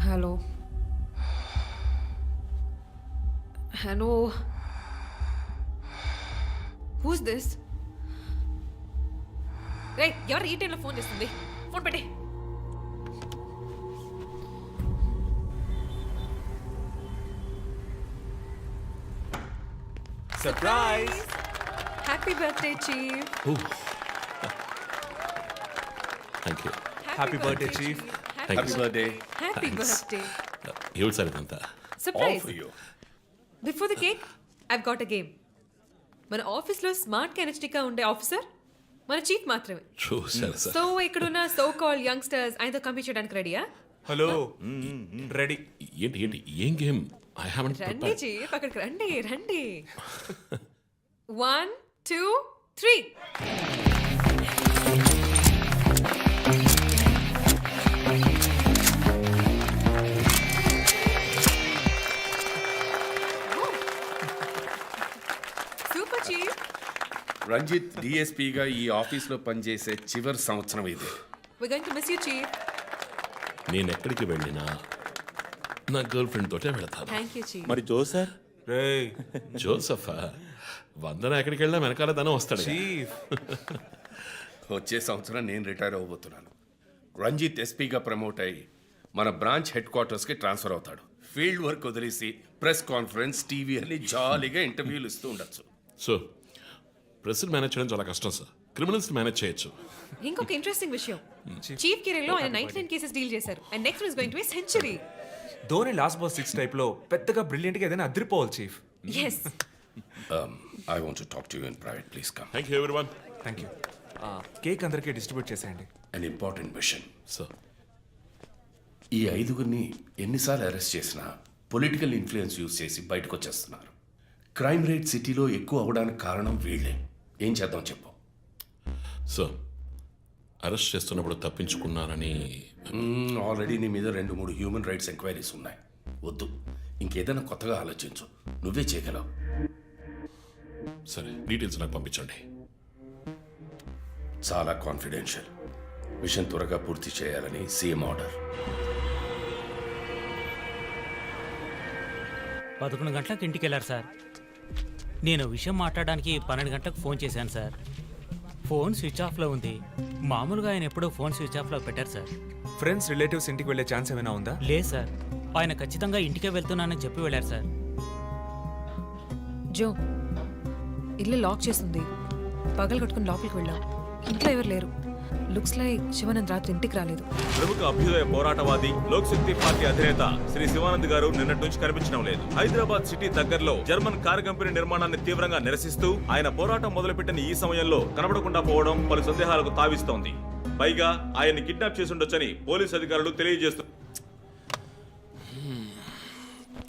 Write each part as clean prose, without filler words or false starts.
Hello hello who's this? రే, ఎవరు ఈ టైంలో ఫోన్ చేస్తుంది? ఫోన్ పెట్టే. Surprise! Happy birthday chief. Thank you. Happy birthday chief. Thank you. Birthday. Happy birthday. ఏమిటి సార్ ఇదంతా? Surprise. Before the cake I've got a game. మన ఆఫీస్లో స్మార్ట్ ఎనర్జెటిక్గా ఉండే ఆఫీసర్ మన చీఫ్ మాత్రమే. చూసారు సార్. సో ఇక్కడున్న సో కాల్ యంగ్స్టర్స్ ఆయనతో కంపీట్ చేయడానికి రెడీయా? Hello, ready. ఏంటి ఏంటి ఏం గేమ్? ఐ హావెంట్ రండి ప్రిపేర్డ్. చీఫ్, అక్కడికి రండి రండి. 1 2 3. Super chief. రంజిత్ డిఎస్పీగా ఈ ఆఫీస్లో పనిచేసే చివరి సంవత్సరం ఇది. We're going to miss you, chief. నేను ఎక్కడికి వెళ్ళినా నా గర్ల్ ఫ్రెండ్ తోటే వెళతాను. Thank you, chief. మరి జో సార్? రేయ్ జోసఫా వందన ఎక్కడికి వెళ్ళినా వెనకాల ధనం వస్తాడు. చీఫ్. వచ్చే సంవత్సరం నేను రిటైర్ అవ్వబోతున్నాను. రంజిత్ ఎస్పీగా ప్రమోట్ అయ్యి మన బ్రాంచ్ హెడ్ క్వార్టర్స్కి ట్రాన్స్ఫర్ అవుతాడు. ఫీల్డ్ వర్క్ వదిలేసి ప్రెస్ కాన్ఫరెన్స్, టీవీ అని జాలీగా ఇంటర్వ్యూలు ఇస్తూ ఉండొచ్చు. సో ప్రెస్ మేనేజ్ చేయడం చాలా కష్టం సార్. క్రిమినల్స్ మేనేజ్ చేయొచ్చు. ఇంకొక ఇంట్రెస్టింగ్ విషయం, చీఫ్ కెరీర్ లో ఆయన 99 కేసెస్ డీల్ చేశారు. And next is going to be century. Dhoni last boss 6 type లో పెద్దగా బ్రిలియంట్ గా ఏదైనా అదిరిపోవాలి chief. yes. I want to talk to you in private, please come. Thank you everyone. Thank you. Cake అందరికీ distribute చేసేయండి. An important machine. Sir ఈ 5గురిని ఎన్నిసార్లు arrest చేసినా పొలిటికల్ ఇన్ఫ్లుయెన్స్ యూజ్ చేసి బయటకు వచ్చేస్తున్నారు. క్రైమ్ రేట్ సిటీలో ఎక్కువ అవడానికి కారణం వీళ్ళే. ఏం చేద్దాం చెప్పు. సార్ అరెస్ట్ చేస్తున్నప్పుడు తప్పించుకున్నారని ఆల్రెడీ నీ మీద 2-3 హ్యూమన్ రైట్స్ ఎంక్వైరీస్ ఉన్నాయి. వద్దు, ఇంకేదైనా కొత్తగా ఆలోచించు. నువ్వే చేయగలవు. సరే డీటెయిల్స్ నాకు పంపించండి. చాలా కాన్ఫిడెన్షియల్. మిషన్ త్వరగా పూర్తి చేయాలని సీఎం ఆర్డర్. 11 గంటలకు ఇంటికి వెళ్ళారు సార్. నేను విషయం మాట్లాడడానికి 12 గంటలకు ఫోన్ చేశాను సార్. ఫోన్ స్విచ్ ఆఫ్లో ఉంది. మామూలుగా ఆయన ఎప్పుడూ ఫోన్ స్విచ్ ఆఫ్లో పెట్టారు సార్. ఫ్రెండ్స్, రిలేటివ్స్ ఇంటికి వెళ్ళే ఛాన్స్ ఏమైనా ఉందా? లేదు సార్, ఆయన ఖచ్చితంగా ఇంటికే వెళ్తున్నానని చెప్పి వెళ్ళారు సార్. జో, ఇల్లు లాక్ చేసింది. పగలు కట్టుకుని లోపలికి వెళ్ళాం. ఇంట్లో ఎవరు లేరు. లుక్స్ లైక్ శివానంద్ రాత్రి ఇంటికి రాలేదు. ప్రముఖ అభ్యుదయ పోరాటవాది లోక్ శక్తి పార్టీ అధినేత శ్రీ శివానంద్ గారు నిన్నటి నుంచి కనిపించడం లేదు. హైదరాబాద్ సిటీ దగ్గరలో జర్మన్ కారు కంపెనీ నిర్మాణాన్ని తీవ్రంగా నిరసిస్తూ ఆయన పోరాటం మొదలుపెట్టిన ఈ సమయంలో కనబడకుండా పోవడం పలు సందేహాలకు తావిస్తోంది. పైగా ఆయన్ని కిడ్నాప్ చేసి ఉండొచ్చని పోలీసు అధికారులు తెలియజేస్తున్నారు.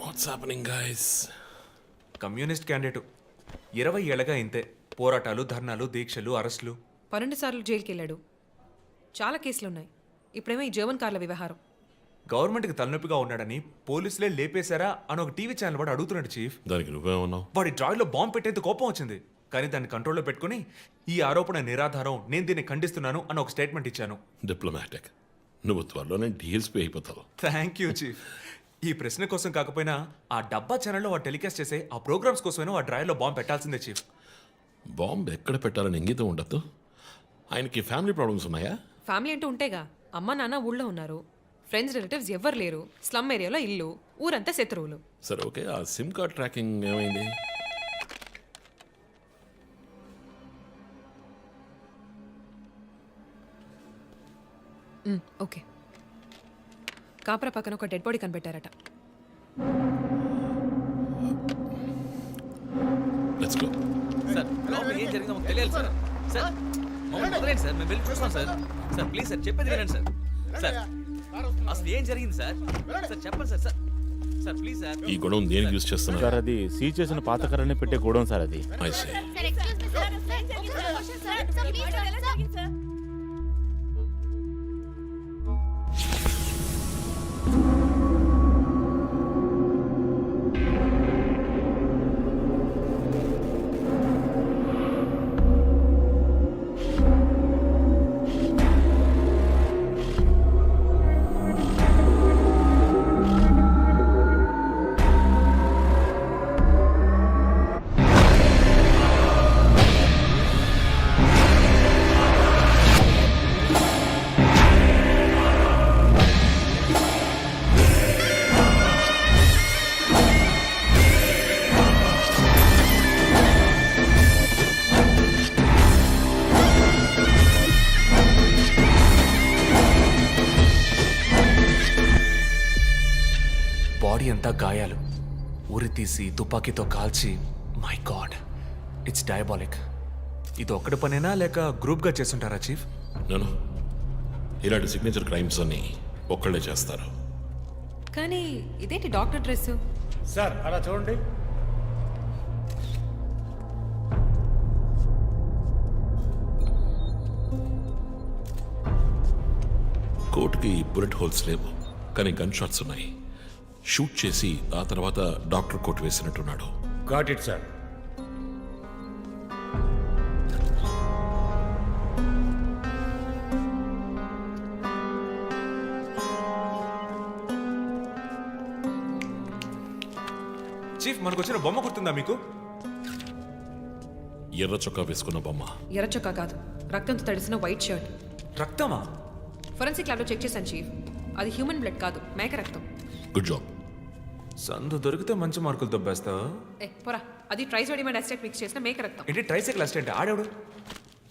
What's happening guys? Communist candidate 20 ఏళ్ళగా ఇంతే. పోరాటాలు, ధర్నాలు, దీక్షలు, అరెస్టులు. 12 సార్లు జైలుకి వెళ్ళాడు. చాలా కేసులు ఉన్నాయి. ఇప్పుడేమో ఈ జర్మన్ కార్ల వ్యవహారం. గవర్నమెంట్కి తలనొప్పిగా ఉన్నాడని పోలీసులే లేపేశారా అని ఒక టీవీ ఛానల్ వాడు అడుగుతున్నాడు చీఫ్. దానికి నువ్వేమన్నావు? వాడి డ్రాయిలో బాంబు పెట్టేందుకు కోపం వచ్చింది, కానీ దాన్ని కంట్రోల్లో పెట్టుకుని ఈ ఆరోపణ నిరాధారం, నేను దీన్ని ఖండిస్తున్నాను అని ఒక స్టేట్మెంట్ ఇచ్చాను. డిప్లొమాటిక్. నువ్వు త్వరలోనే డిఎస్పీ అయిపోతావు. Thank you chief. ఈ ప్రశ్న కోసం కాకపోయినా ఆ డబ్బా ఛానల్లో వాడు టెలికాస్ట్ చేసే ఆ ప్రోగ్రామ్స్ కోసమైనా ఆ డ్రాయిలో బాంబు పెట్టాల్సిందే చీఫ్. బాంబు ఎక్కడ పెట్టాలని ఇంగితం ఉండద్దు. ఆయనకి ఫ్యామిలీ ప్రాబ్లమ్స్ ఉన్నాయా? ఫ్యామిలీ అంటూ ఉంటేగా. అమ్మ నాన్న ఊళ్ళో ఉన్నారు. ఫ్రెండ్స్ రిలేటివ్స్ ఎవ్వరు లేరు. స్లమ్ ఏరియాలో ఇల్లు. ఊరంతా శత్రువులు. సరే ఓకే, ఆ సిమ్ కార్డ్ ట్రాకింగ్ ఏమైంది? ఓకే. కాపరా పక్కన ఒక డెడ్ బాడీ కనిపెట్టారట. Let's go. సార్, లోపల ఏం జరిగిందో మాకు తెలియాలి సార్. సార్, మమ్మల్ని వదిలేండి సార్, మేము వెళ్ళి చూస్తాం సార్. సార్ ప్లీజ్ సార్, చెప్పేది వినండి సార్. సార్ అసలు ఏం జరిగింది సార్? సార్ చెప్పండి sir. Sir sir please sir. ఈ గొడవ దేనికి యూజ్ చేస్తున్నారు? సార్ అది సీజ్ చేసిన పాత కర్రని పెట్టే గోడౌన్ సార్ అది. I see. ఒళ్ళంతా గాయాలు, ఉరి తీసి తుపాకీతో కాల్చి, మై గాడ్, ఇట్స్ డయాబాలిక్. ఇది ఒక్కడి పనేనా లేక గ్రూప్గా చేస్తుంటారా చీఫ్? నేను ఇలాంటి సిగ్నేచర్ క్రైమ్స్ అన్ని ఒక్కళ్ళే చేస్తారు. కానీ ఇదేంటి డాక్టర్ డ్రెస్? సార్ అలా చూడండి. కోట్కి బుల్లెట్ హోల్స్ లేవు, కానీ గన్ షాట్స్ ఉన్నాయి. షూట్ చేసి ఆ తర్వాత డాక్టర్ కోట్ వేసినట్టున్నాడు. Got it sir. చీఫ్, మనకు వచ్చిన బొమ్మ గుర్తుందా మీకు? ఎర్ర చొక్కా వేసుకున్న బొమ్మ. ఎర్ర చొక్కా కాదు, రక్తంతో తడిసిన వైట్ షర్ట్. రక్తమా? ఫొరెన్సిక్ ల్యాబ్లో చెక్ చేశాను చీఫ్, అది హ్యూమన్ బ్లడ్ కాదు, మేక రక్తం. Good job. సందు దొరికితే మంచి మార్కులు దొబ్బేస్తావు. పోరా, అది ట్రైసోడియం అసిటేట్ మిక్స్ చేసిన మేక రక్తం. ఏంటి ట్రైసైకిల్ అసిస్టెంట్ ఆడాడు?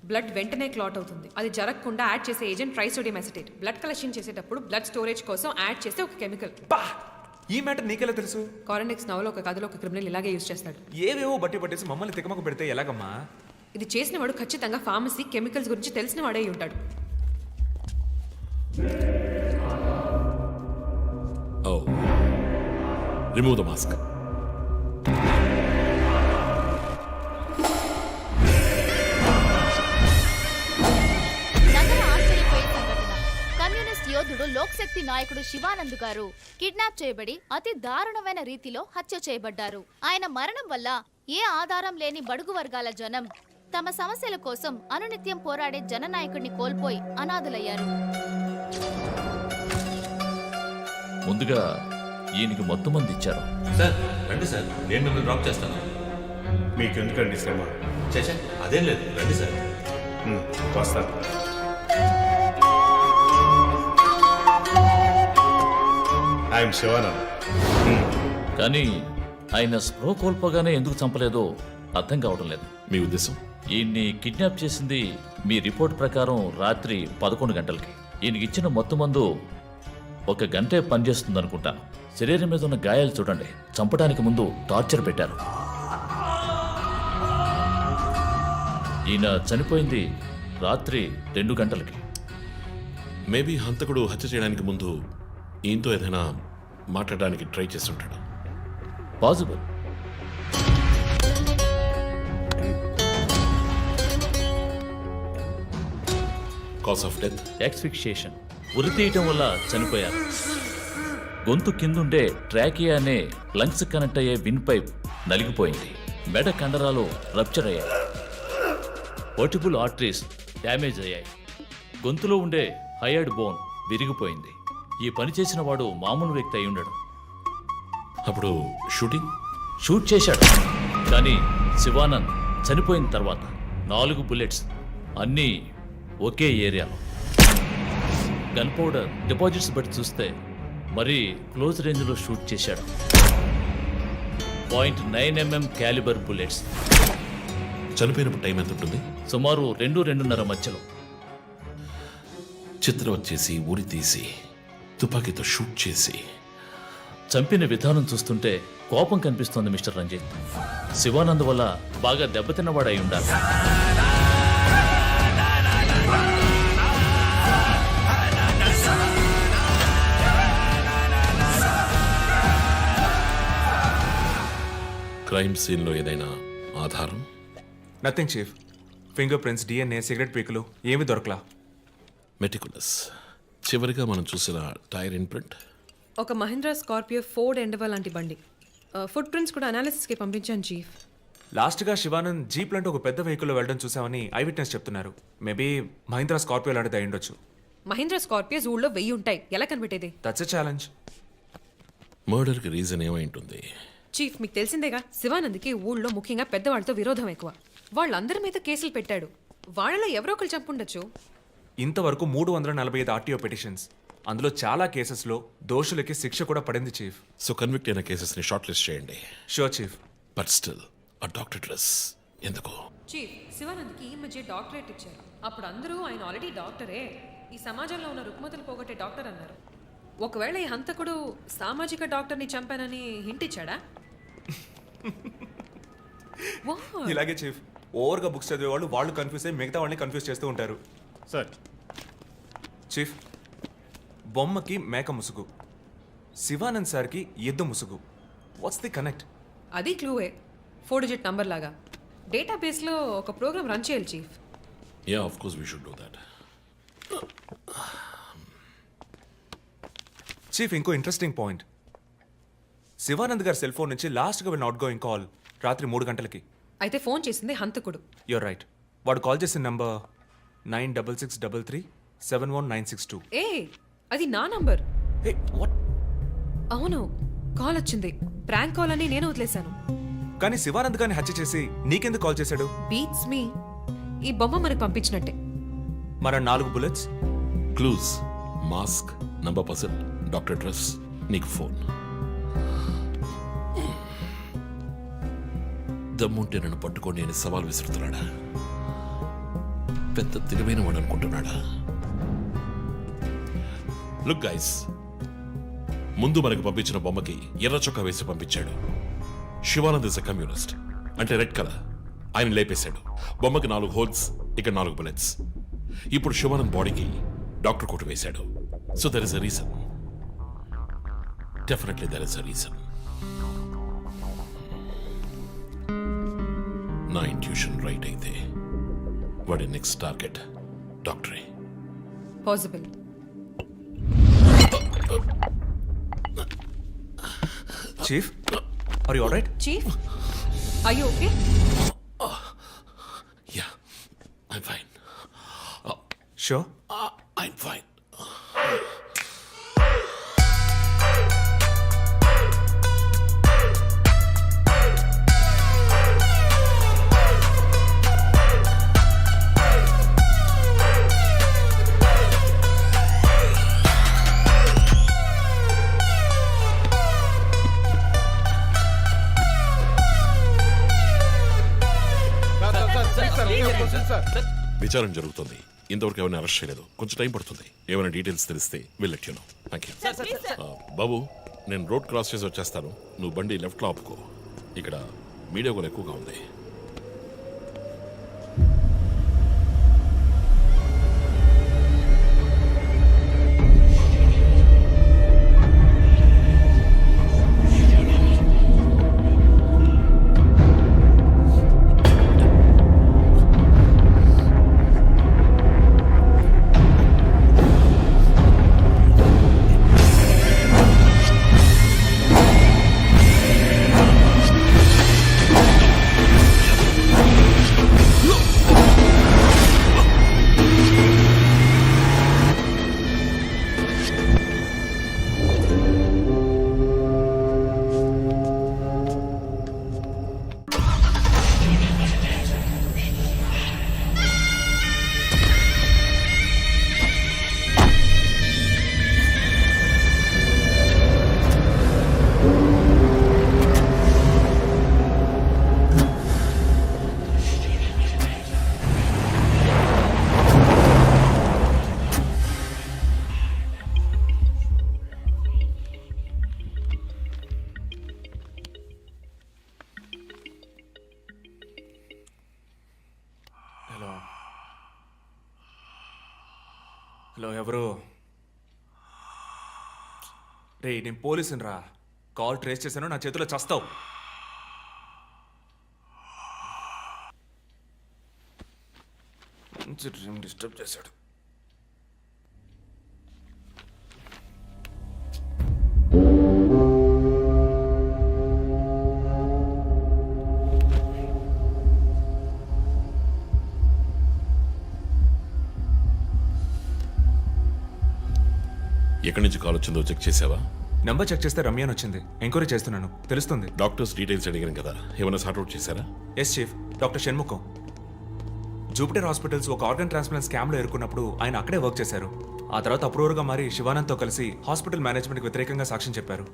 బ్లడ్ వెంటనే క్లాట్ అవుతుంది. అది జరగకుండా యాడ్ చేసే agent trisodium acetate. Blood collection చేసేటప్పుడు బ్లడ్ స్టోరేజ్ కోసం యాడ్ చేసే ఒక కెమికల్. బా, ఈ మ్యాటర్ నీకెలా తెలుసు? కారెండెక్స్ నవలో ఒక కథలో ఒక క్రిమినల్ ఇలాగే యూజ్ చేస్తాడు. ఏవేవో బట్టి పట్టేసి మమ్మల్ని తికమక పెడితే ఎలాగమ్మా? ఇది చేసిన వాడు ఖచ్చితంగా ఫార్మసీ కెమికల్స్ గురించి తెలిసిన వాడే అయి ఉంటాడు. ఓ, రిమూవ్ ద మాస్క్. నగర ఆశ్చర్యపోయే సంఘటన. కమ్యూనిస్ట్ యోధుడు లోక్శక్తి నాయకుడు శివానంద్ గారు కిడ్నాప్ చేయబడి అతి దారుణమైన రీతిలో హత్య చేయబడ్డారు. ఆయన మరణం వల్ల ఏ ఆధారం లేని బడుగు వర్గాల జనం తమ సమస్యల కోసం అనునిత్యం పోరాడే జననాయకుడిని కోల్పోయి అనాథులయ్యారు. ముందుగా ఈయనకి మొత్తం మంది ఇచ్చారు. సార్ రండి సార్, నేను మిమ్మల్ని డ్రాప్ చేస్తాను. మీకు ఎందుకండి శ్రమ? చేచా అదేం లేదు, రండి సార్. వస్తాను. ఐఎమ్ శివానంద్. కానీ ఆయన స్ప్రో కోల్పోగానే ఎందుకు చంపలేదో అర్థం కావడం లేదు. మీ ఉద్దేశం? ఈయన్ని కిడ్నాప్ చేసింది మీ రిపోర్ట్ ప్రకారం రాత్రి 11 గంటలకి. ఈయనకి ఇచ్చిన మొత్తం మందు 1 గంటే పనిచేస్తుంది అనుకుంటాను. శరీరం మీద ఉన్న గాయాలు చూడండి, చంపడానికి ముందు టార్చర్ పెట్టారు. ఈయన చనిపోయింది రాత్రి 2 గంటలకి. మేబీ హంతకుడు హత్య చేయడానికి ముందు ఈయనతో ఏదైనా మాట్లాడడానికి ట్రై చేస్తుంటాడు. Possible. Cause of death? Asphyxiation, ఉరి తీయటం వల్ల చనిపోయారు. గొంతు కిందుండే ట్రాకియా అనే లంగ్స్ కనెక్ట్ అయ్యే విన్ పైప్ నలిగిపోయింది. మెడ కండరాలు రప్చర్ అయ్యాయి. వర్టిబుల్ ఆర్టరీస్ డ్యామేజ్ అయ్యాయి. గొంతులో ఉండే హయర్డ్ బోన్ విరిగిపోయింది. ఈ పని చేసిన వాడు మామూలు వ్యక్తి అయి ఉండడు. అప్పుడు షూట్ చేశాడు, కానీ శివానంద్ చనిపోయిన తర్వాత 4 బుల్లెట్స్, అన్నీ ఒకే ఏరియాలో. గన్ పౌడర్ డిపాజిట్స్ బట్టి చూస్తే మరీ క్లోజ్ రేంజ్లో షూట్ చేశాడు. 0.9 mm క్యాలిబర్ బుల్లెట్స్. చనిపోయినప్పుడు టైం ఎంత ఉంటుంది? సుమారు 2-2:30 మధ్యలో. చిత్రం వచ్చేసి ఉరి తీసి తుపాకీతో షూట్ చేసి చంపిన విధానం చూస్తుంటే కోపం కనిపిస్తోంది మిస్టర్ రంజిత్. శివానంద్ వల్ల బాగా దెబ్బతిన్నవాడై ఉండాలి. క్రైమ్ సీన్లో ఏదైనా ఆధారం? Nothing chief. Finger prints, DNA, cigarette పీకులు ఏమీ దొరకలా. మెటికులస్. చివరిగా మనం చూసిన టైర్ ఇన్ప్రింట్? ఒక మహీంద్రా స్కార్పియో ఫోర్డ్ ఎండవా లాంటి బండి. ఫుట్ ప్రింట్స్ కూడా అనాలిసిస్కి పంపించాను చీఫ్. లాస్ట్గా శివానంద్ జీప్ లాంటి ఒక పెద్ద వెహికల్లో వెళ్ళడం చూసామని ఐ విట్నెస్ చెప్తున్నారు. మేబీ మహీంద్రా స్కార్పియో లాంటిది అయి ఉండొచ్చు. మహీంద్రా స్కార్పియోస్ ఊళ్ళో 1000 ఉంటాయి, ఎలా కనిపెట్టేది? That's a challenge. మర్డర్కి రీజన్ ఏమై ఉంటుంది? చీఫ్, మీకు తెలిసిందేగా, శివానంద్కి ఊళ్ళో ముఖ్యంగా పెద్దవాళ్ళతో విరోధం ఎక్కువ. వాళ్ళందరి మీద కేసులు పెట్టాడు. వాళ్ళలో ఎవరో ఒకరు చంపుండొచ్చు. ఇంతవరకు 345 ఆర్టీఓ పిటిషన్స్, అందులో చాలా కేసెస్లో దోషులకి శిక్ష కూడా పడింది చీఫ్. సో కన్విక్ట్ అయిన కేసెస్ని షార్ట్ లిస్ట్ చేయండి. Sure chief. బట్ స్టిల్ ఆ డాక్టర్ డ్రెస్ ఎందుకు? చీఫ్, శివానంద్కి ఈ మధ్య డాక్టరేట్ ఇచ్చారు. అప్పుడు అందరూ ఆయన ఆల్రెడీ డాక్టరే, ఈ సమాజంలో ఉన్న రుగ్మతలు పోగొట్టే డాక్టర్ అన్నారు. ఒకవేళ ఈ హంతకుడు సామాజిక డాక్టర్ని చంపానని హింట్ ఇచ్చాడా? What? ఇలాగే చీఫ్ ఓవర్గా బుక్స్ చదివే వాళ్ళు కన్ఫ్యూజ్ అయ్యి మిగతా వాళ్ళని కన్ఫ్యూజ్ చేస్తూ ఉంటారు. సార్ చీఫ్, బొమ్మకి మేక ముసుగు, శివానంద్ సార్కి ఎద్దు ముసుగు. What's the connect? అది క్లూవే, 4 డిజిట్ నంబర్ లాగా. డేటాబేస్లో ఒక ప్రోగ్రామ్ రన్ చేయాలి chief. Yeah of course we should do that. Chief, ఇంకో ఇంట్రెస్టింగ్ పాయింట్. శివానంద్ గారి సెల్ ఫోన్ నుంచి లాస్ట్గా వెళ్ళిన అవుట్ గోయింగ్ కాల్ రాత్రి 3 గంటలకి. అయితే ఫోన్ చేసింది హంతకుడు. You're right. వాడు కాల్ చేసిన నంబర్ 9663371962. ఏ, అది నా నంబర్. Hey what? అవును, కాల్ వచ్చింది. ప్రాంక్ కాల్ అని నేను వదిలేశాను. కానీ శివానంద్ గారిని హత్య చేసి నీకెందుకు కాల్ చేశాడు? బీట్స్ మీ. ఈ బొమ్మ మనకు పంపించినట్టే. మన 4 bullets, clues, mask, number person, doctor dress, నీకు ఫోన్. దమ్ముంటే నన్ను పట్టుకొని నేను సవాల్ విసురుతున్నాడా? పెద్ద తెలివైన వాడు అనుకుంటున్నాడా? లుక్ గైస్, ముందు మనకు పంపించిన బొమ్మకి ఎర్ర చొక్కా వేసి పంపించాడు. శివానంద్ ఇస్ ఎ కమ్యూనిస్ట్, అంటే రెడ్ కలర్. ఆయన లేపేశాడు. బొమ్మకి 4 హోల్స్, ఇక్కడ 4 బుల్లెట్స్. ఇప్పుడు శివానంద్ బాడీకి డాక్టర్ కోట్ వేశాడు. So there is a reason. Definitely there is a reason. నా ఇంట్యూషన్ రైట్ అయితే వాడి నెక్స్ట్ టార్గెట్ డాక్టరే. Possible. Chief, are you alright? Chief, are you okay? Ya, I'm fine. Sure. I'm fine. విచారణ జరుగుతుంది. ఇంతవరకు ఎవరిని arrest చేయలేదు. కొంచెం టైం పడుతుంది. ఏమైనా డీటెయిల్స్ తెలిస్తే will let you know. Thank you. బాబు, నేను రోడ్ క్రాస్ చేసి వచ్చేస్తాను. నువ్వు బండి లెఫ్ట్లో ఆపుకో. ఇక్కడ మీడియా కూడా ఎక్కువగా ఉంది. హలో, ఎవరు? రే, నేను పోలీసుని రా. కాల్ ట్రేస్ చేశాను, నా చేతిలో చస్తావు. మంచి డ్రీమ్ డిస్టర్బ్ చేశాడు. ఎక్కడి నుంచి కాల్ వచ్చిందో చెక్ చేసావా? నెంబర్ చెక్ చేస్తే రమ్య అని వచ్చింది. ఎంక్వైరీ చేస్తున్నాను, తెలుస్తుంది. డాక్టర్స్ డీటెయిల్స్ అడిగాను కదా, ఏమైనా సార్ట్అవుట్ చేశారా? Yes chief, doctor Shanmukham. Jupiter hospitals ఒక ఆర్గన్ ట్రాన్స్ప్లాంట్ స్కామ్లో ఎరుకున్నప్పుడు ఆయన అక్కడే వర్క్ చేశారు. ఆ తర్వాత అప్రూవర్గా మారి శివానంద్తో కలిసి హాస్పిటల్ మేనేజ్మెంట్కి వ్యతిరేకంగా సాక్ష్యం చెప్పారు.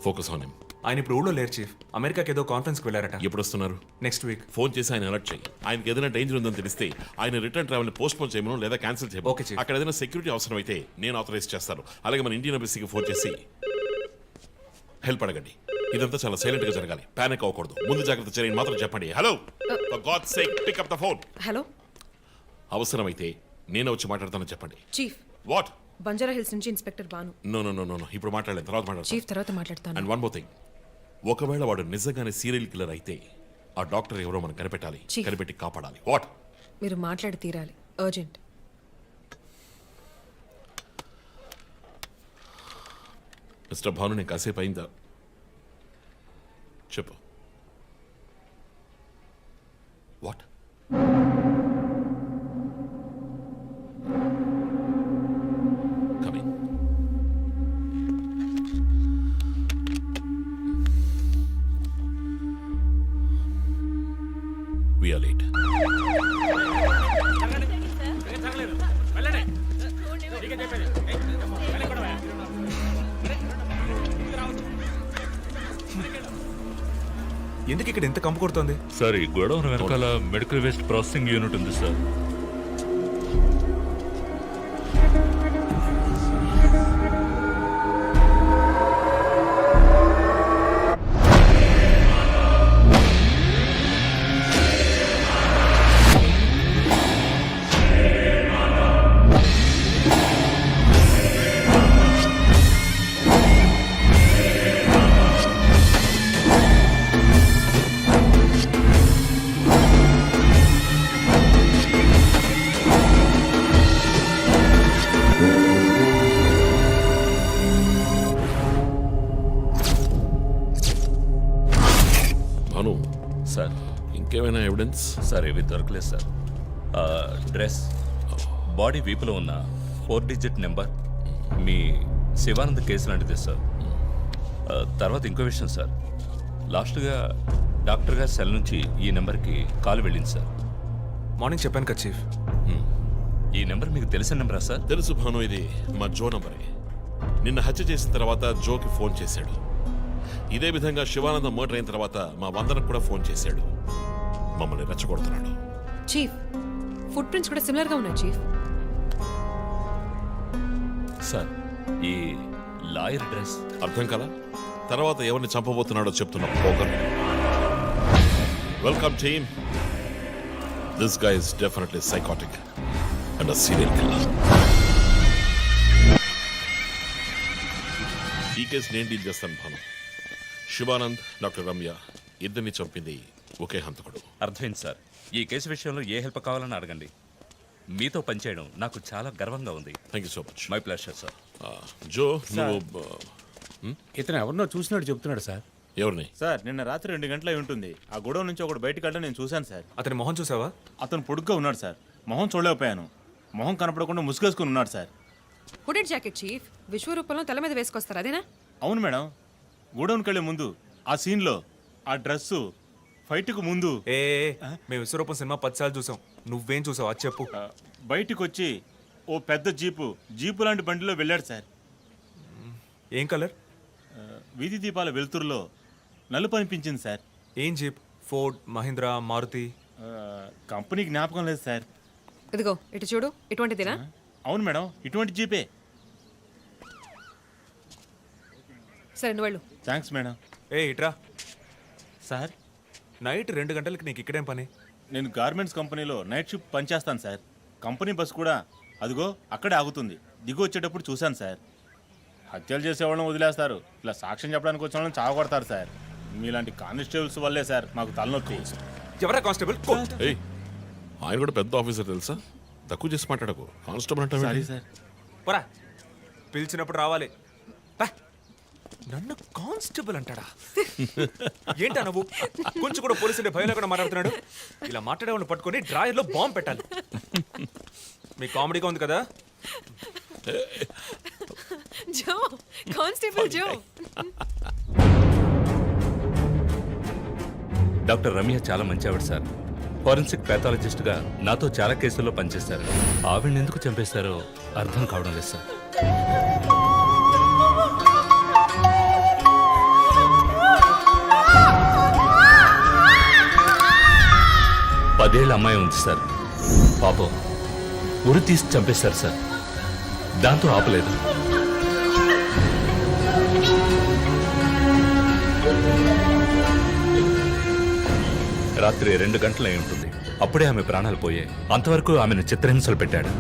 Focus on him. ఆయన ఇప్పుడు ఊళ్ళో లేరు చీఫ్. అమెరికాకి ఏదో కాన్ఫరెన్స్కి వెళ్ళారట. ఎప్పుడు వస్తున్నారు? Next week. ఫోన్ చేసి ఆయన అలర్ట్ చేయి. ఆయనకి ఏదైనా డేంజర్ ఉందని తెలిస్తే ఆయన రిటర్న్ ట్రావెల్ పోస్ట్ పోన్ చేయమను లేదా క్యాన్సిల్ చేయమను. Okay, chief. అక్కడ ఏదైనా సెక్యూరిటీ అవసరం అయితే నేను ఆథరైజ్ చేస్తాను. అలాగే మన ఇండియన్ ఎంబసీకి ఫోన్ చేసి హెల్ప్ అడగండి. ఇదంతా చాలా సైలెంట్ గా జరగాలి. పానిక్ అవ్వకూడదు. ముందు జాగ్రత్త చర్యని మాత్రం చెప్పండి. Hello, for God's sake pick up the phone. Hello అవసరమైతే నేనే వచ్చి మాట్లాడతానని చెప్పండి. Chief, what? బంజారా హిల్స్ నుంచి ఇన్స్పెక్టర్ బాను. నో ఇప్పుడు మాట్లాడలేదు, తర్వాత మాట్లాడతాను. చీఫ్ తర్వాత మాట్లాడతాను. అండ్ వన్ మోర్ థింగ్, ఒకవేళ వాడు నిజంగానే సీరియల్ కిల్లర్ అయితే ఆ డాక్టర్ ఎవరో మనం కనిపెట్టాలి. Chief. కనిపెట్టి కాపాడాలి. వాట్? మీరు మాట్లాడి తీరాలి, అర్జెంట్. మిస్టర్ భాను, నేను కాసేపు అయిందా? చెప్పు. What? Coming. We are late. ఎందుకు ఇక్కడ ఎంత కంపు కొడుతోంది? సార్ ఈ గొడవను వెనకాల మెడికల్ వేస్ట్ ప్రాసెసింగ్ యూనిట్ ఉంది సార్. భాను, సార్ ఇంకేమైనా ఎవిడెన్స్? సార్ ఇవి దొరకలేదు సార్. డ్రెస్, బాడీ వీపులో ఉన్న 4 డిజిట్ నెంబర్ మీ శివానంద్ కేసు లాంటిది సార్. తర్వాత ఇంకో విషయం సార్, లాస్ట్గా డాక్టర్ గారి సెల్ నుంచి ఈ నెంబర్కి కాల్ వెళ్ళింది సార్. మార్నింగ్ చెప్పాను కదా చీఫ్. ఈ నెంబర్ మీకు తెలిసిన నెంబరా సార్? తెలుసు భాను, ఇది మా జో నంబరే. నిన్న హత్య చేసిన తర్వాత జోకి ఫోన్ చేశాడు. ఇదే విధంగా శివానంద మర్డర్ అయిన తర్వాత మా వందనకు కూడా ఫోన్ చేశాడు. మమ్మల్ని రెచ్చగొడుతున్నాడు. చీఫ్, ఫుట్ ప్రింట్స్ కూడా సిమిలర్ గా ఉన్నాయి చీఫ్. సార్ ఈ లాయర్ డ్రెస్ అర్థం కదా? తర్వాత ఎవరిని చంపబోతున్నాడో చెప్తున్నా. పోగర్. Welcome team. This guy is definitely psychotic and serial killer. ఈ కేసు నేను డీల్ చేస్తాను భాను. శివానంద్, డాక్టర్ రమ్య ఇద్దరిని చంపింది ఒకే హంతకుడు. అర్థమైంది సార్. ఈ కేసు విషయంలో ఏ హెల్ప్ కావాలని అడగండి. మీతో పనిచేయడం నాకు చాలా గర్వంగా ఉంది. Thank you so much. My pleasure sir. Jo, నువ్వు ఇతను ఎవరినో చూసినట్టు చెప్తున్నాడు సార్. ఎవరిని? సార్ నిన్న రాత్రి 2 గంటలై ఉంటుంది. ఆ గొడవ నుంచి ఒకడు బయటకు వెళ్ళడం నేను చూశాను సార్. అతని మొహం చూసావా? అతను పొడుగ్గా ఉన్నాడు సార్. మొహం చూడలేకపోయాను. మొహం కనపడకుండా ముసుగేసుకుని ఉన్నాడు సార్. Hooded jacket chief. విశ్వరూపంలో తల మీద వేసుకొస్తారు, అదేనా? అవును మేడం. గోడౌన్కి వెళ్ళే ముందు ఆ సీన్లో ఆ డ్రెస్సు ఫైట్కు ముందు మేము విశ్వరూపం సినిమా 10 సార్లు చూసాం. నువ్వేం చూసావు అది చెప్పు. బయటికి వచ్చి ఓ పెద్ద జీపు లాంటి బండిలో వెళ్ళాడు సార్. ఏం కలర్? వీధి దీపాల వెలుతురులో నలుపు అనిపించింది సార్. ఏం jeep? Ford, Mahindra, Maruti? Company జ్ఞాపకం లేదు సార్. ఇదిగో ఇటు చూడు, ఇటువంటిదేనా? అవును మేడం, ఇటువంటి జీపే. సరే నువ్వు వెళ్ళు. Thanks madam. ఇట్రా సార్. నైట్ 2 గంటలకి నీకు ఇక్కడేం పని? నేను గార్మెంట్స్ కంపెనీలో నైట్ షిఫ్ట్ పనిచేస్తాను సార్. కంపెనీ బస్ కూడా అదిగో అక్కడే ఆగుతుంది. దిగు వచ్చేటప్పుడు చూశాను సార్. హత్యలు చేసేవాళ్ళని వదిలేస్తారు, ఇలా సాక్ష్యం చెప్పడానికి వచ్చిన వాళ్ళని చావగొడతారు సార్. మీలాంటి కానిస్టేబుల్స్ వల్లే సార్ మాకు తలనొప్పి. ఎవరా కానిస్టేబుల్? ఆయన కూడా పెద్ద ఆఫీసర్ తెలుసా? తక్కువ చేసి మాట్లాడకు. కానిస్టేబుల్ అంటే సారీ సార్. పోరా, పిలిచినప్పుడు రావాలి. నన్ను కానిస్టేబుల్ అంటాడా? ఏంటా నువ్వు? కొంచెం కూడా పోలీసులు భయం లేకుండా మాట్లాడుతున్నాడు. ఇలా మాట్లాడే వాళ్ళని పట్టుకొని డ్రాయర్లో బాంబు పెట్టాలి. మీ కామెడీగా ఉంది కదా? జో, కానిస్టేబుల్ జో. డాక్టర్ రమ్య చాలా మంచి ఆవిడ సార్. ఫోరెన్సిక్ ప్యాథాలజిస్ట్గా నాతో చాలా కేసుల్లో పనిచేశారు. ఆవిడని ఎందుకు చంపేశారో అర్థం కావడం లేదు సార్. 10 ఏళ్ల అమ్మాయి ఉంది సార్. పాపం ఉరి తీసి చంపేశారు సార్. దాంతో ఆపలేదు. రాత్రి 2 గంటలై ఉంటుంది. అప్పుడే ఆమె ప్రాణాలు పోయాయి. అంతవరకు ఆమెను చిత్రహింసలు పెట్టాడు.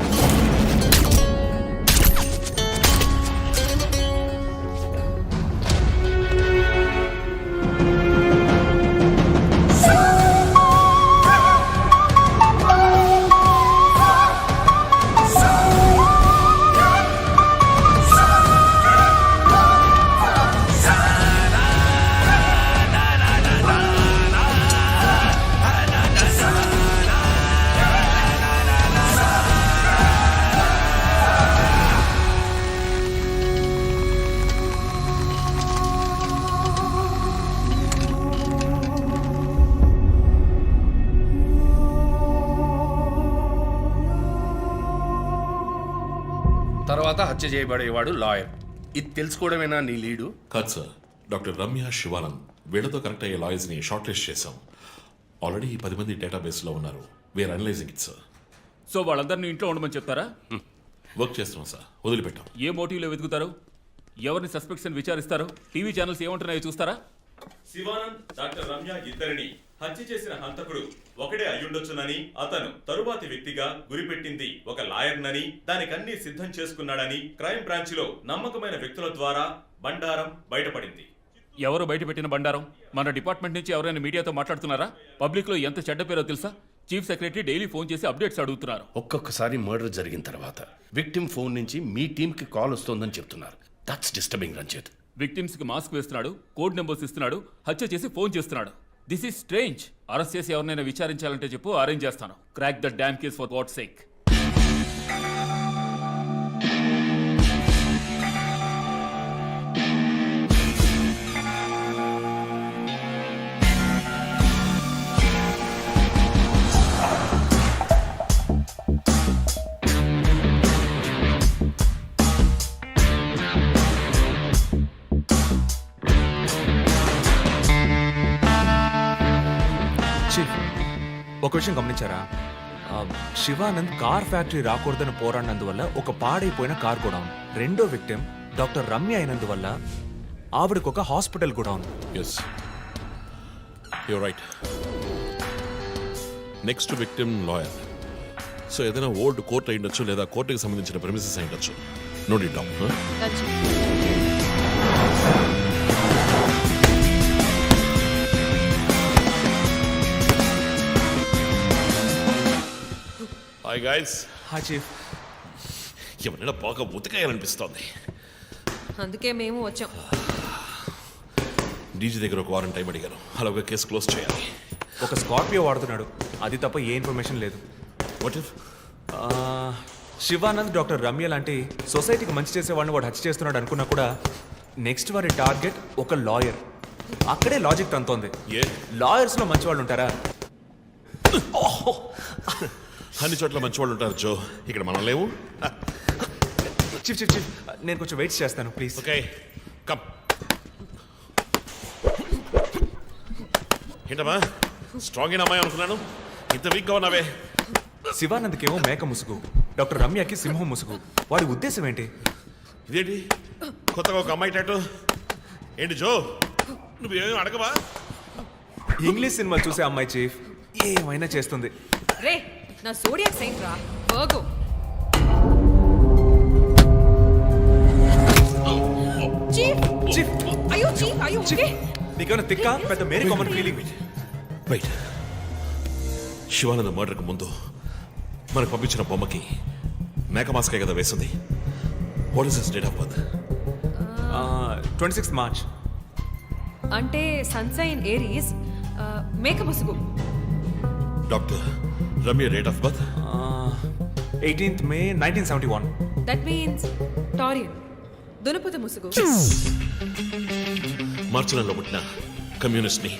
తర్వాత హత్య చేయబడేవాడు లాయర్. ఇది తెలుసుకోవడమేనా నీ లీడు? కాదు సార్, డాక్టర్ రమ్య, శివానంద్ వీళ్ళతో కనెక్ట్ అయ్యే లాయర్స్ని షార్ట్ లిస్ట్ చేశాం. ఆల్రెడీ 10 మంది డేటాబేస్లో ఉన్నారు. We're analysing it sir. So వాళ్ళందరినీ ఇంట్లో ఉండమని చెప్తారా? వర్క్ చేస్తున్నాం సార్, వదిలిపెట్టాం. ఏ మోటివ్లో వెతుకుతారు? ఎవరిని సస్పెక్ట్స్ అని విచారిస్తారు? టీవీ ఛానల్స్ ఏమంటున్నాయో చూస్తారా? శివానంద్, డాక్టర్ రమ్య ఇద్దరిని హత్య చేసిన హంతకుడు ఒకడే అయ్యుండొచ్చునని, అతను తరువాతి వ్యక్తిగా గురిపెట్టింది ఒక లాయర్నని, దానికన్నీ సిద్ధం చేసుకున్నాడని క్రైమ్ బ్రాంచ్ లో నమ్మకమైన వ్యక్తుల ద్వారా బండారం బయటపడింది. ఎవరు బయటపెట్టిన బండారం? మన డిపార్ట్మెంట్ నుంచి ఎవరైనా మీడియాతో మాట్లాడుతున్నారా? పబ్లిక్ లో ఎంత చెడ్డ పేరో తెలుసా? చీఫ్ సెక్రటరీ డైలీ ఫోన్ చేసి అప్డేట్స్ అడుగుతున్నారు. ఒక్కొక్కసారి మర్డర్ జరిగిన తర్వాత విక్టిమ్ ఫోన్ నుంచి మీ టీంకి కాల్ వస్తోందని చెప్తున్నారు. That's disturbing Ranjith. విక్టిమ్స్ కి మాస్క్ వేస్తున్నాడు, కోడ్ నెంబర్స్ ఇస్తున్నాడు, హత్య చేసి ఫోన్ చేస్తున్నాడు. This is strange. అరెస్ట్ చేసి ఎవరినైనా విచారించాలంటే చెప్పు, అరేంజ్ చేస్తాను. Crack the damn case for what sake. Chief, ఒక విషయం గమనించారా? శివానంద్ కార్ ఫ్యాక్టరీ రాకూడదని పోరాడినందువల్ల ఒక పాడైపోయిన కార్ కూడా ఉంది. రెండో విక్టిమ్ డాక్టర్ రమ్య అయినందువల్ల ఆవిడకు ఒక హాస్పిటల్ కూడా ఉంది. Yes, you're right. Next victim lawyer. So ఏదైనా ఓల్డ్ కోర్ట్ అయి ఉండొచ్చు, లేదా కోర్టుకి సంబంధించిన ప్రెమిసెస్ అయి ఉండొచ్చు. Note it down. Hi guys. Hi chief. ఎవరైనా బాగా ఉతకాయాలనిపిస్తోంది. అందుకే మేము వచ్చాం. డీజీ దగ్గర ఒక వారం టైం అడిగాను. అలాగే కేసు క్లోజ్ చేయాలి. ఒక స్కార్పియో వాడుతున్నాడు, అది తప్ప ఏ ఇన్ఫర్మేషన్ లేదు. What if Shivanand doctor Ramya లాంటి సొసైటీకి మంచి చేసేవాడిని వాడు హత్య చేస్తున్నాడు అనుకున్నా కూడా నెక్స్ట్ వారి టార్గెట్ ఒక లాయర్. అక్కడే లాజిక్ తంతోంది. లాయర్స్లో మంచి వాళ్ళు ఉంటారా? అన్ని చోట్ల మంచి వాళ్ళు ఉంటారు జో, ఇక్కడ మనం లేవు. చీఫ్ చీఫ్ చీఫ్, నేను కొంచెం వెయిట్ చేస్తాను ప్లీజ్. Okay, come. ఏంటమ్మా స్ట్రాంగ్ అయిన అమ్మాయి అనుకున్నాను, ఇంత వీక్గా ఉన్నావే. శివానంద్కేమో మేక ముసుగు, డాక్టర్ రమ్యకి సింహం ముసుగు. వాడి ఉద్దేశం ఏంటి? ఇదేంటి కొత్తగా ఒక అమ్మాయి టాటూ? ఏంటి జో, నువ్వేమీ అడగవా? ఇంగ్లీష్ సినిమా చూసే అమ్మాయి చీఫ్, ఏమైనా చేస్తుంది. రే, నా సోడియాక్ సైన్ రా వర్గో. చీఫ్ చీఫ్, అయ్యో చీఫ్, అయ్యో ఓకే. నీకేమైనా తిక్క పెద్ద మేరీ కామన్ ఫీలింగ్? రైట్. శివానంద మర్డర్కి ముందు మనకు పంపించిన బొమ్మకి మేక మాస్కే కదా వేసింది. What is his date of birth? 26 March. అంటే సన్సైన్ ఏరీస్, మేక ముసుగు. Doctor Ramya date of birth? 18th May 1971. That means Taurean, దునపుత ముసుగు. మార్చి నెలలో పుట్టిన కమ్యూనిస్ట్ని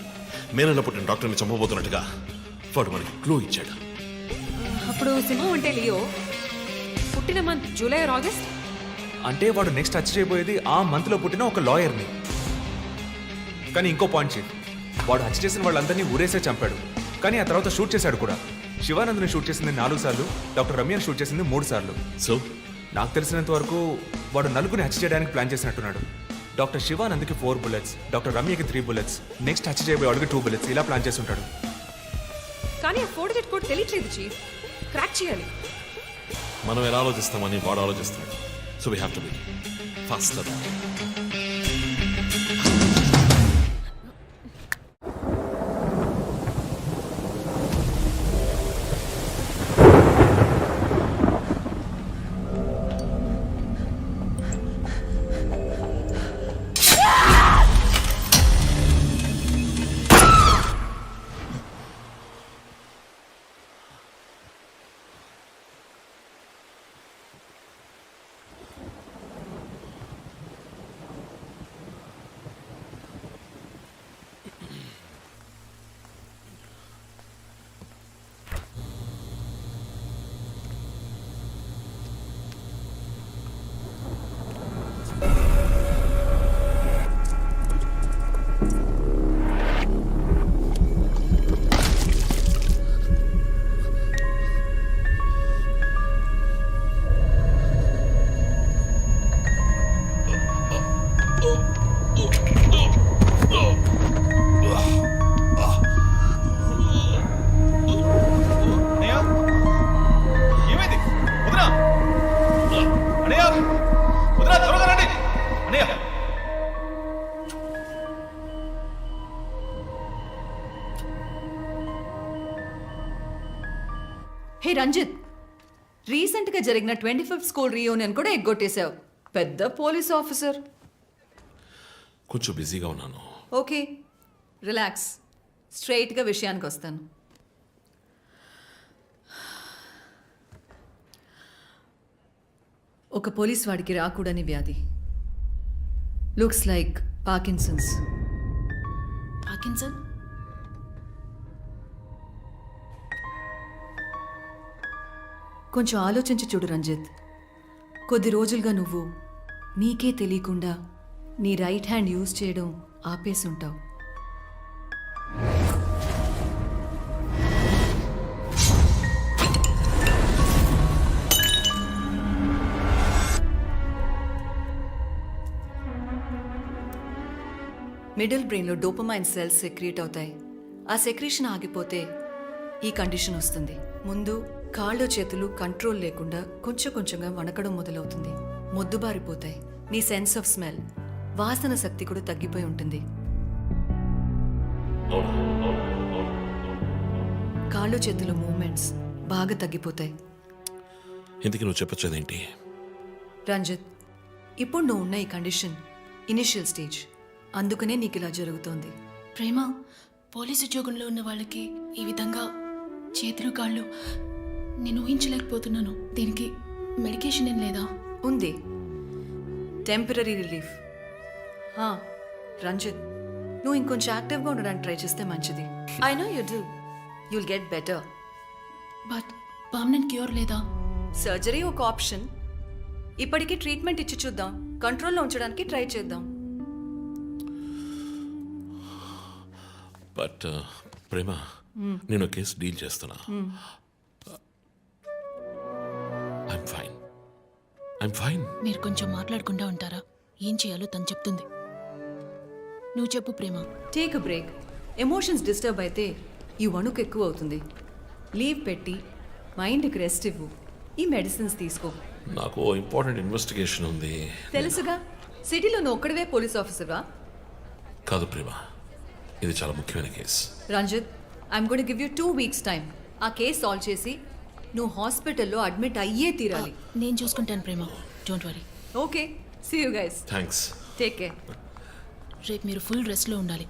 మే నెలలో పుట్టిన డాక్టర్ని చంపబోతున్నట్టుగా వాడు మనకి క్లూ ఇచ్చాడు. అప్పుడు సింహం అంటే లియో, పుట్టిన మంత్ జూలై ఆర్ ఆగస్ట్. అంటే వాడు నెక్స్ట్ హత్య చేయబోయేది ఆ మంత్లో పుట్టిన ఒక లాయర్ని. కానీ ఇంకో పాయింట్ చీఫ్, వాడు హత్య చేసిన వాళ్ళందరినీ ఊరేసే చంపాడు. కానీ ఆ తర్వాత షూట్ చేశాడు కూడా. శివానంద్ని షూట్ చేసింది 4 సార్లు, డాక్టర్ రమ్యని షూట్ చేసింది 3 సార్లు. సో నాకు తెలిసినంత వరకు వాడు నలుగురిని హత్య చేయడానికి ప్లాన్ చేసినట్టున్నాడు. డాక్టర్ శివానంద్కి 4 bullets, డాక్టర్ రమ్యకి 3 bullets, నెక్స్ట్ హత్య చేయబోయే వాడికి 2 bullets, ఇలా ప్లాన్ చేసి ఉంటాడు. కానీ ఆ 4 digit కోడ్ తెలియట్లేదు చీఫ్. క్రాక్ చేయాలి. మనం ఎలా ఆలోచిస్తామని వాడు ఆలోచిస్తున్నాడు. So we have to be faster. Hey Ranjith, రీసెంట్గా జరిగిన 25th స్కూల్ రీయూనియన్ కూడా ఎగ్గొట్టేశావు. పెద్ద పోలీస్ ఆఫీసర్. కొంచెం బిజీగా ఉన్నాను. Okay, relax. స్ట్రైట్గా విషయానికి వస్తాను. ఒక పోలీస్ వాడికి రాకూడని వ్యాధి. Looks like Parkinson's. పార్కిన్సన్? కొంచెం ఆలోచించి చూడు రంజిత్. కొద్ది రోజులుగా నువ్వు నీకే తెలియకుండా నీ రైట్ హ్యాండ్ యూజ్ చేయడం ఆపేసి ఉంటావు. మిడిల్ బ్రెయిన్లో డోపమైన్ సెల్స్ సెక్రియేట్ అవుతాయి. ఆ సెక్రీషన్ ఆగిపోతే ఈ కండిషన్ వస్తుంది. ముందు కాళ్ళు చేతులు కంట్రోల్ లేకుండా కొంచెం కొంచెంగా వణకడం మొదలవుతుంది. మొద్దుబారిపోతాయి. నీ సెన్స్ ఆఫ్ స్మెల్, వాసన శక్తి కూడా తగ్గిపోయి ఉంటుంది. కాళ్ళు చేతుల మూమెంట్స్ బాగా తగ్గిపోతాయి. ఇందుకు నువ్వు చెప్పొచ్చేదేంటి? రంజిత్, ఇప్పుడు నువ్వు ఉన్న ఈ కండిషన్ ఇనిషియల్ స్టేజ్. అందుకనే నీకు ఇలా జరుగుతోంది. ప్రేమ, పోలీసు ఉద్యోగంలో ఉన్న వాళ్ళకి ఈ విధంగా చేతులు కాళ్ళు నేను ఊహించలేకపోతున్నాను. దీనికి మెడికేషన్ ఏం లేదా? ఉంది, టెంపరీ రిలీఫ్. రంజిత్, నువ్వు ఇంకొంచెం యాక్టివ్గా ఉండడానికి ట్రై చేస్తే మంచిది. I know you do. You'll get better. But permanent cure లేదా? సర్జరీ ఒక ఆప్షన్. ఇప్పటికీ ట్రీట్మెంట్ ఇచ్చి చూద్దాం. కంట్రోల్లో ఉంచడానికి ట్రై చేద్దాం. బట్ ప్రేమ, నేను కేసు డీల్ చేస్తున్నా. I'm fine. మీరు కొంచెం మాట్లాడకుండా ఉంటారా? ఏం చేయాలో తను చెప్తుంది. నువ్వు చెప్పు Prema. Take a break. Emotions disturb అయితే ఈ వణుకు ఎక్కువ అవుతుంది. లీవ్ పెట్టి మైండ్కి రెస్ట్ ఇవ్వు. ఈ మెడిసిన్స్ తీసుకో. నాకు ఇంపార్టెంట్ ఇన్వెస్టిగేషన్ ఉంది. తెలుసుగా, సిటీలో నువ్వు ఒక్కడివే పోలీస్ ఆఫీసర్వా? కాదు ప్రేమ, ఇది చాలా ముఖ్యమైన కేసు. Ranjith, I'm going give you 2 weeks time. ఆ కేసు సాల్వ్ చేసి నువ్వు హాస్పిటల్లో అడ్మిట్ అయ్యే తీరాలి. నేను చూసుకుంటాను Prema, don't worry. Okay, see you guys. Thanks. Take care. రేపు మీరు ఫుల్ రెస్ట్లో ఉండాలి.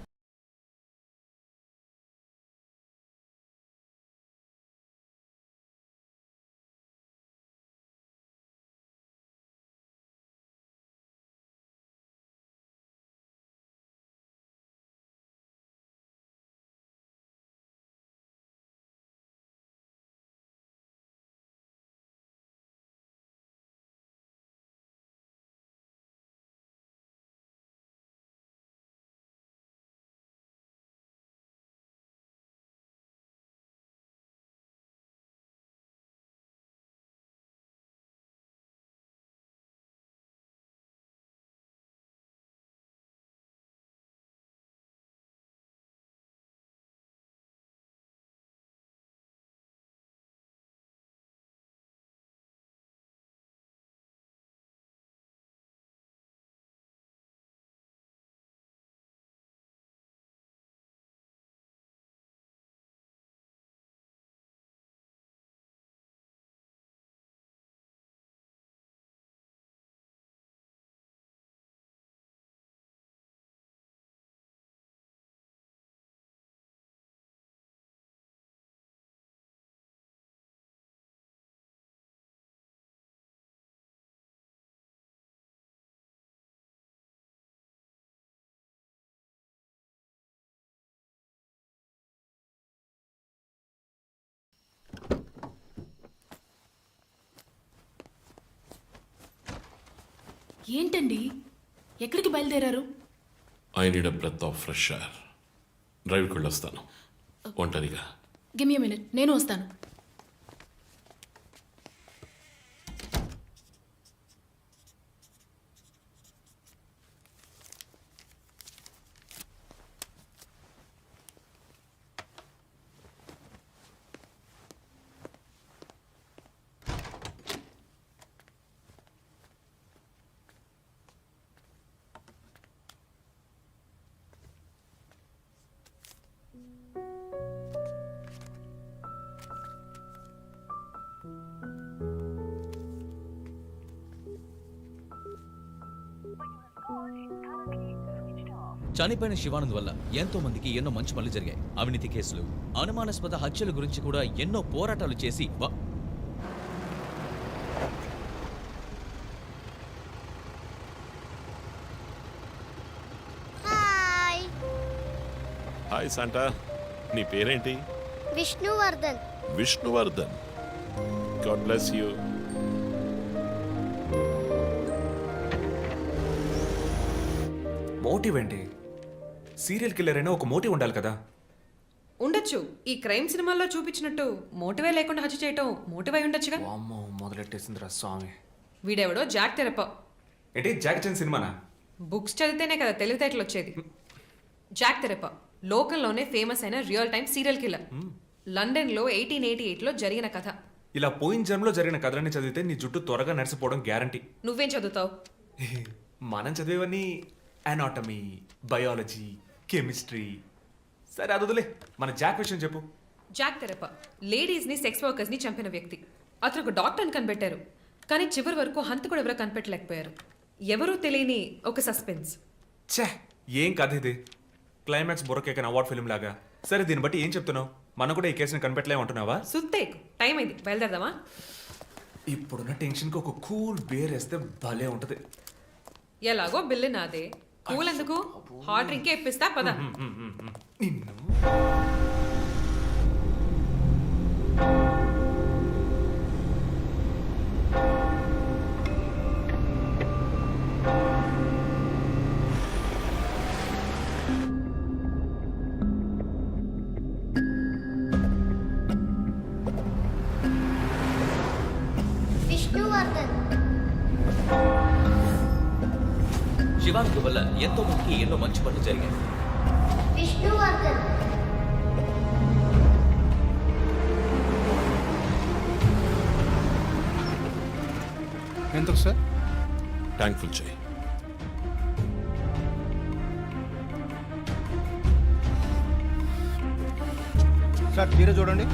ఏంటండి ఎక్కడికి బయలుదేరారు? I need a breath of fresh air. డ్రైవ్కి వెళ్ళొస్తాను ఒంటరిగా. గివ్ మీ మినిట్, నేను వస్తాను. చనిపోయిన శివానంద్ వల్ల ఎంతో మందికి ఎన్నో మంచి పనులు జరిగాయి. అవినీతి కేసులు, అనుమానాస్పద హత్యల గురించి కూడా ఎన్నో పోరాటాలు చేసి హాయ్ శాంటా, నీ పేరేంటి? Vishnuvardhan. Vishnuvardhan. God bless you. Motive ఏంటి? సీరియల్ కిల్లర్ అయినా ఒక మోటివ్ ఉండాలి కదా. ఉండొచ్చు. ఈ క్రైమ్ సినిమాల్లో చూపించినట్టు మోటివే లేకుండా హత్య చేయటం మోటివ్ అయి ఉండొచ్చుగా. అమ్మో, మొదలెట్టేసిందిరా స్వామి. వీడెవడో జాక్ తెరప. ఏంటి జాక్ చాన్ సినిమానా? బుక్స్ చదివితేనే కదా తెలివితేటలు వచ్చేది. జాక్ తెరప లోకంలోనే ఫేమస్ అయిన రియల్ టైమ్ సీరియల్ కిల్లర్. లండన్లో 1888లో జరిగిన కథ. ఇలా పోయిన జన్మలో జరిగిన కథలన్నీ చదివితే నీ జుట్టు త్వరగా నడిచిపోవడం గ్యారంటీ. నువ్వేం చదువుతావు? మనం చదివేవన్నీ అనాటమీ, బయాలజీ, కెమిస్ట్రీ. సరే అది వదిలే, మన జాక్ విషయం చెప్పు. జాక్ తెరప లేడీస్ని, సెక్స్ వర్కర్స్ని చంపిన వ్యక్తి. అతను ఒక డాక్టర్ని కనిపెట్టారు, కానీ చివరి వరకు హంతకుడు ఎవరో కనిపెట్టలేకపోయారు. ఎవరూ తెలియని ఒక సస్పెన్స్. ఛే, ఏం కథ ఇది? క్లైమాక్స్ బుర్రకేకన్ అవార్డ్ ఫిల్మ్ లాగా. సరే, దీన్ని బట్టి ఏం చెప్తున్నావు? మనం కూడా ఈ కేసుని కనిపెట్టలేమంటున్నావా? సుత్తేకు టైం అయింది, బయలుదేరదామా? ఇప్పుడున్న టెన్షన్కి ఒక కూల్ బేర్ వేస్తే భలే ఉంటది. ఎలాగో బిల్లు నాదే, కూల్ ఎందుకు? హాట్ డ్రింకే ఇప్పిస్తా పద. నిన్ను విష్ణువర్ధన్. శివానంద్ వల్ల ఎంతో మందికి ఎన్నో మంచి పనులు జరిగాయి. విష్ణువర్ధన్. ఎందుకు సార్? ట్యాంక్ ఫుల్ చేయి. సార్ మీరే చూడండి.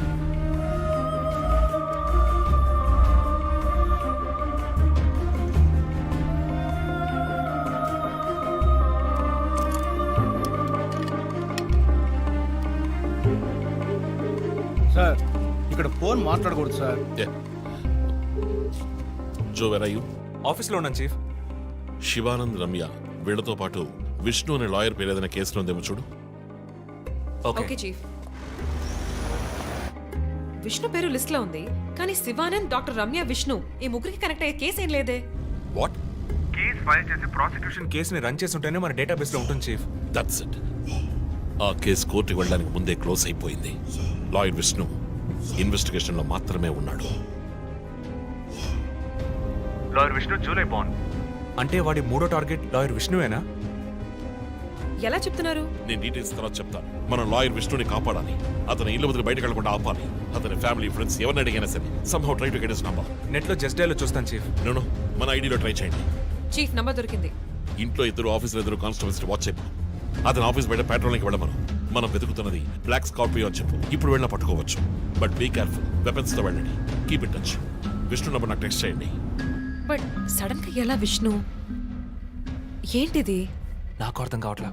సార్ ఇక్కడ ఫోన్ మాట్లాడకూడదు sir. Jo, where are you? ఆఫీస్లో ఉన్నాను చీఫ్. శివానంద్, రమ్య వీళ్లతో పాటు విష్ణు అనే లాయర్ పేరు ఏదైనా కేసులో ఉందేమో చూడు. Okay chief. విష్ణు పేరు లిస్ట్ లో ఉంది, కానీ శివానంద్, డాక్టర్ రమ్య, విష్ణు ఈ ముగ్గురికి కనెక్ట్ అయ్యే కేసు ఏం లేదే. వాట్? కేసు ఫైల్ చేసి ప్రాసిక్యూషన్ కేసుని రన్ చేసి ఉంటేనే మన డేటాబేస్ లో ఉంటుంది చీఫ్. That's it. ఆ కేసు కోర్టుకి వెళ్ళడానికి ముందే క్లోజ్ అయిపోయింది. లాయర్ విష్ణు ఇన్వెస్టిగేషన్ లో మాత్రమే ఉన్నాడు. లాయర్ విష్ణు జూలై బాండ్ అంటే వాడి మూడో టార్గెట్ లాయర్ విష్ణువేనా? ఎలా చెప్తున్నారు? నేను డీటెయిల్స్ తర్వాత చెప్తాను. మనం లాయర్ విష్ణుని కాపాడాలి. అతని ఇల్లు వదిలి బయటకు వెళ్లకుండా ఆపాలి. అతని ఫ్యామిలీ, ఫ్రెండ్స్ ఎవరిని అడిగినా సరే somehow try to get his number. Net లో జస్ట్ డైలో చూస్తాను చీఫ్. నో, మన ఐడిలో ట్రై చేయండి. చీఫ్ నంబర్ దొరికింది. ఇంట్లో ఇద్దరు, ఆఫీసులో ఇద్దరు కానిస్టేబుల్స్ వాచ్ చెప్పు. అతని ఆఫీస్ బయట పెట్రోలింగ్కి వెళ్ళమను. మనం వెతుకుతున్నది బ్లాక్ స్కార్పియో అని చెప్పు. ఇప్పుడు వెళ్ళినా పట్టుకోవచ్చు, బట్ బీ కేర్ఫుల్. వెపన్స్ తో వెళ్ళండి. Keep in touch. Vishnu number నాకు టెక్స్ట్ చేయండి. బట్ సడన్ గా ఎలా విష్ణు? ఏంటిది? నాకు అర్థం కావట్లా.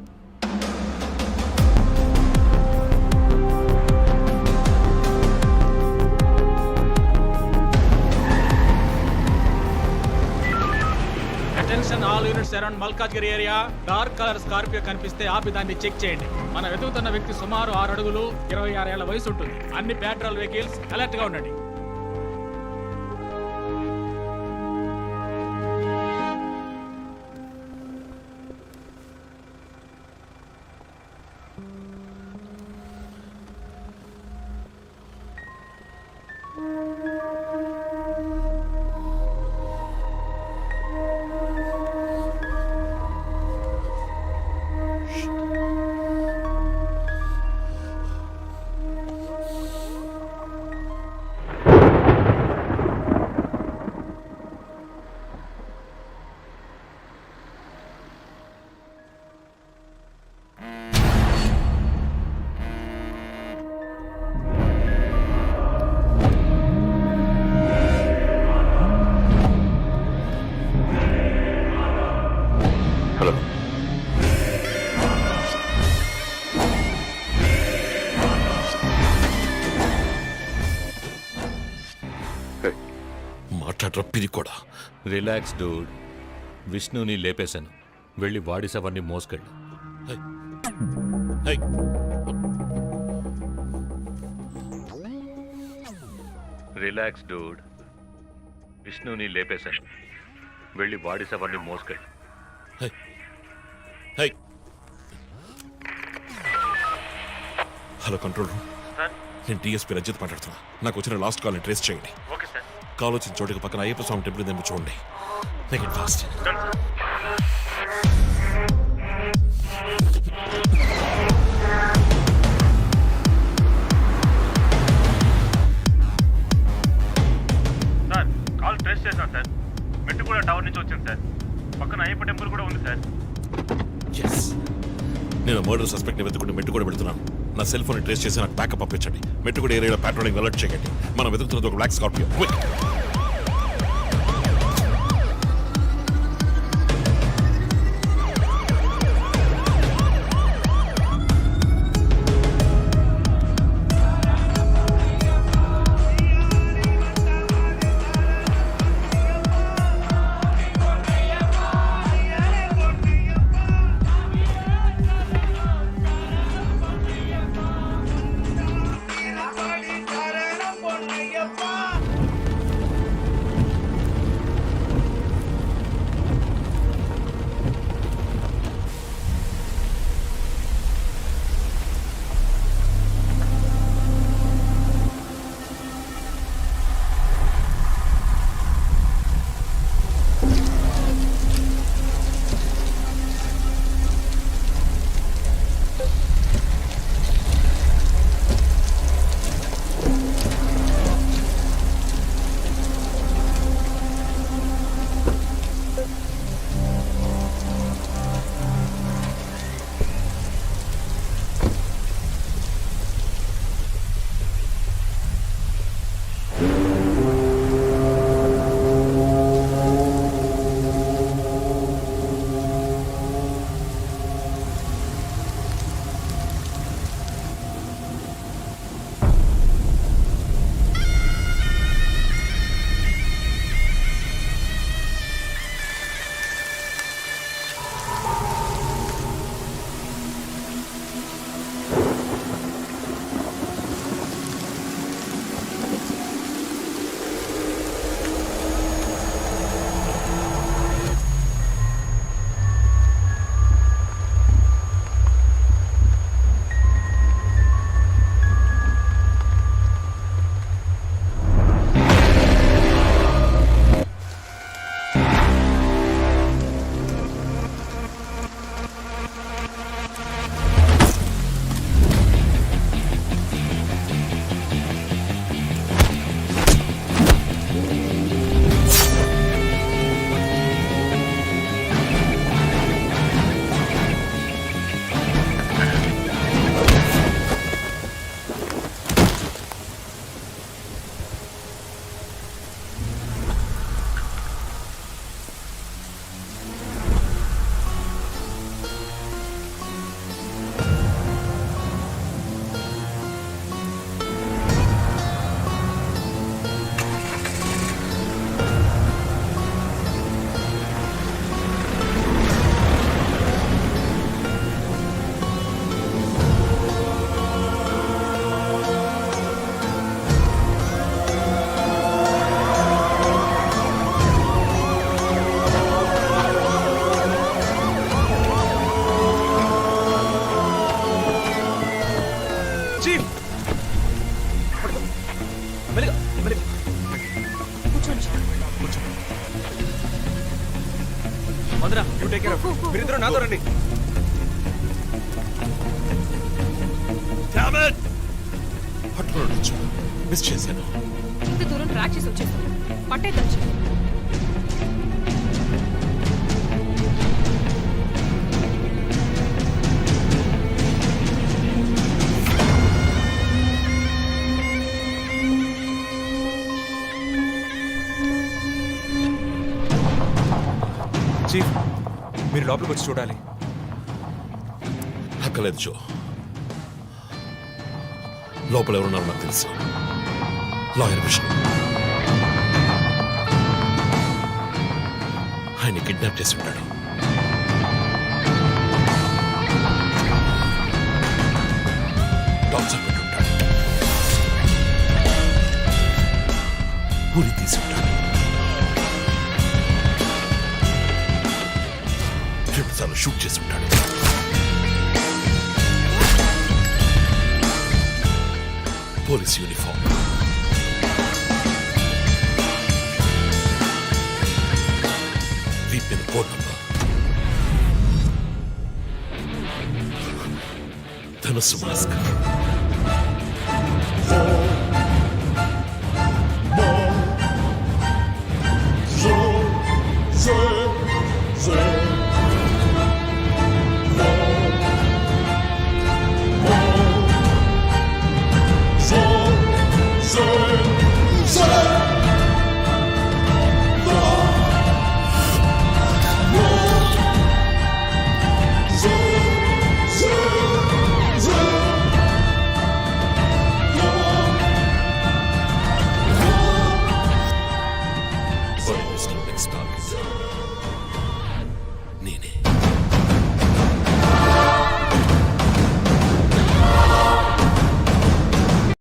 Attention all units around Malkajgiri area. Dark colour Scorpio కనిపిస్తే ఆపి దాన్ని చెక్ చేయండి. మనం వెతుకుతున్న వ్యక్తి సుమారు 6 అడుగులు 26 ఏళ్ల వయసు ఉంటుంది. అన్ని పెట్రోల్ వెహికల్స్ అలర్ట్ గా ఉండండి. మాట్లాడరా పిరి కూడా. Relax dude. విష్ణుని లేపేశాను. వెళ్ళి వాడి శవాన్ని మోసుకెళ్ళు. హై. Relax dude. విష్ణుని లేపేశాను. వెళ్ళి వాడి శవాన్ని మోసుకెళ్ళు. హై. Hello control room. నేను డిఎస్పీ రజిత్ మాట్లాడుతున్నా. నాకు వచ్చిన లాస్ట్ కాల్ని ట్రేస్ చేయండి. కాల్ వచ్చిన చోటుకి పక్కన అయ్యప్ప స్వామి టెంపుల్ ఉందేమో చూడండి. Make it fast. Sir call trace చేశాను సార్. మెట్టు కూడా టవర్ నుంచి వచ్చింది సార్. పక్కన అయ్యప్ప టెంపుల్ కూడా ఉంది సార్. ఎస్, నేను మర్డర్ సస్పెక్ట్ ని వెతుకుంటూ మెట్టు కూడా వెళ్తున్నాను. నా సెల్ ఫోన్ ట్రేస్ చేసి నాకు బ్యాకప్ పంపించండి. మెట్టు కూడా ఏరియాలో ప్యాట్రోలింగ్ అలర్ట్ చేయండి. మనం వెతుకుతున్నది ఒక బ్లాక్ స్కార్పియో. క్విక్. మీరిద్దరూ నాతో రండి. మిస్ చేశాను. ఇంత దూరం ట్రాక్ చేసి వచ్చేసాను. పట్టేద్దాం. చీఫ్, మీరు లోపలికి వచ్చి చూడాలి. అక్కలేదు జో. లోపల ఎవరున్నారో నాకు తెలుసు. లాయర్ విష్ణు. కిడ్నాప్ చేసి ఉంటాడు. టార్చర్ పెట్టి ఉంటాడు. ఉరి తీసి ఉంటాడు. రెండుసార్లు షూట్ చేసి ఉంటాడు. పోలీస్ యూనిఫామ్, వీపిన ఫోన్ నంబర్, ధనస్సు మాస్క్,